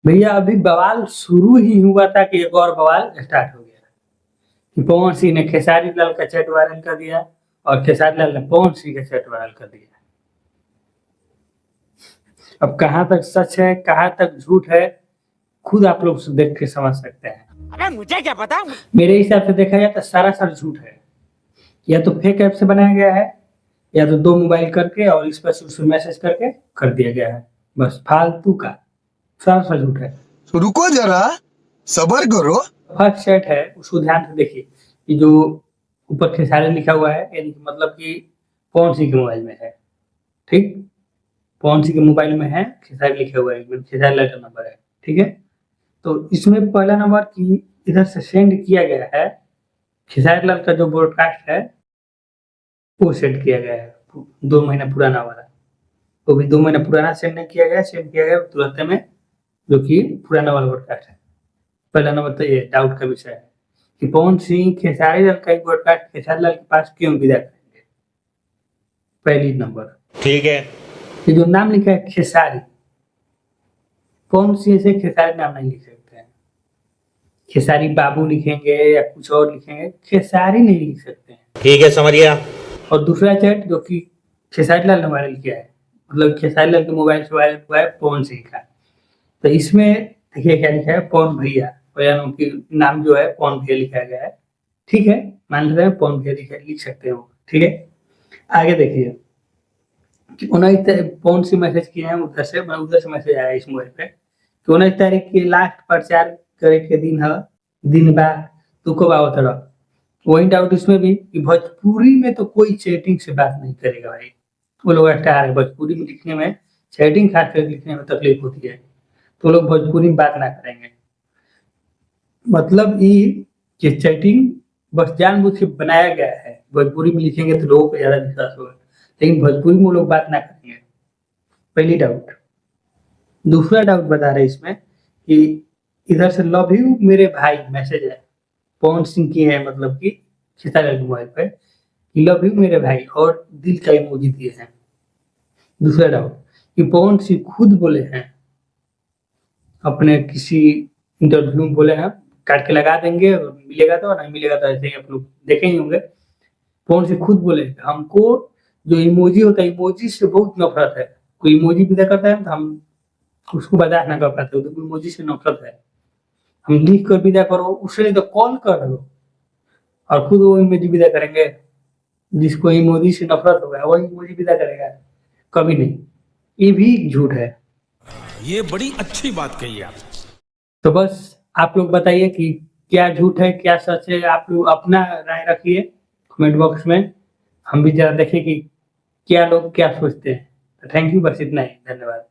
भैया अभी बवाल शुरू ही हुआ था कि एक और बवाल स्टार्ट हो गया कि पवन सिंह ने खेसारी लाल का चैट वायरल कर दिया और खेसारी लाल ने पवन सिंह का चैट वायरल कर दिया। अब कहाँ तक सच है कहाँ तक झूठ है खुद आप लोग देख के समझ सकते हैं। अबे मुझे क्या पता। मेरे हिसाब से देखा जाए तो सारा झूठ है। या तो फेक ऐप से बनाया गया है या तो दो मोबाइल करके और इस पर उसमें मैसेज करके कर दिया गया है। बस फालतू का सारा झूठ है। रुको जरा सबर करो। फर्स्ट सेट है उसको ध्यान से देखिए कि जो ऊपर खेसारी लिखा हुआ है यानी कि मतलब कि पवन सिंह के मोबाइल में है। ठीक, पवन सिंह के मोबाइल में है, खेसारी लिखा हुआ है, खेसारी लाल का नंबर है। ठीक है, तो इसमें पहला नंबर की इधर से सेंड किया गया है, खेसारी लाल का जो ब्रॉडकास्ट है वो सेंड किया गया है 2 महीना पुराना वाला। वो भी 2 महीना पुराना सेंड नहीं किया गया, सेंड किया गया तुरंत में जो कि पुराना वाला ब्रॉडकास्ट है। पहला नंबर तो ये डाउट का विषय है कि पवन सिंह खेसारी लाल का एक ब्रॉडकास्ट खेसारी लाल के पास क्यों विदा करेंगे। पहली नंबर ठीक है, ये जो नाम लिखा है खेसारी, पवन सिंह से खेसारी नाम नहीं लिख सकते हैं। खेसारी बाबू लिखेंगे या कुछ और लिखेंगे, खेसारी नहीं लिख सकते हैं। ठीक है, समझ गया। और दूसरा चैट जो कि खेसारी लाल ने वायरल किया है, मतलब खेसारी लाल के मोबाइल से वायरल हुआ है पवन सिंह का, तो इसमें देखिए क्या लिखा है, पवन भैया, उनकी नाम जो है पवन भैया लिखा गया है। ठीक है, मान लेते हैं पवन भैया लिख सकते हो। ठीक है, आगे देखिए कि 19 पवन सिंह मैसेज किए हैं उधर से मैसेज आया इस मोबाइल पे कि 19 तारीख के लास्ट प्रचार करे के दिन है, दिन बाद तू कब आओ तरह। वही डाउट इसमें भी कि भोजपुरी में तो कोई चैटिंग से बात नहीं करेगा भाई। वो लोग स्टार है, भोजपुरी में लिखने में चैटिंग खास कर लिखने में तकलीफ होती है, तो लोग भोजपुरी में बात ना करेंगे। मतलब ये कि चैटिंग बस जानबूझ के बनाया गया है, भोजपुरी में लिखेंगे तो लोगों को ज्यादा विश्वास होगा, लेकिन भोजपुरी में वो लोग बात ना करेंगे। पहली डाउट। दूसरा डाउट बता रहे इसमें कि इधर से लव यू मेरे भाई मैसेज है, पवन सिंह की है, मतलब कि खेसारी लाल मोबाइल पे लव यू मेरे भाई और दिल का इमोजी दिए हैं। दूसरा डाउट कि पवन सिंह खुद बोले हैं अपने किसी इंटरव्यू में, बोले हैं काट के लगा देंगे, मिलेगा तो नहीं मिलेगा तो ऐसे ही आप लोग देखे ही होंगे। पवन सिंह खुद बोले हमको जो इमोजी होता है, इमोजी से बहुत नफरत है। कोई इमोजी विदा करता है तो हम उसको बर्दाश्त ना कर पाते, तो इमोजी से नफरत है। हम लिख कर विदा करो, उससे नहीं तो कॉल कर दो और खुद वो इमोजी विदा करेंगे। जिसको इमोजी से नफरत होगा वो इमोजी विदा करेगा, कभी नहीं। ये भी झूठ है। ये बड़ी अच्छी बात कही आप। तो बस आप लोग बताइए कि क्या झूठ है क्या सच है, आप लोग अपना राय रखिए कमेंट बॉक्स में। हम भी जरा देखें कि क्या लोग क्या सोचते हैं। तो थैंक यू, बस इतना ही, धन्यवाद।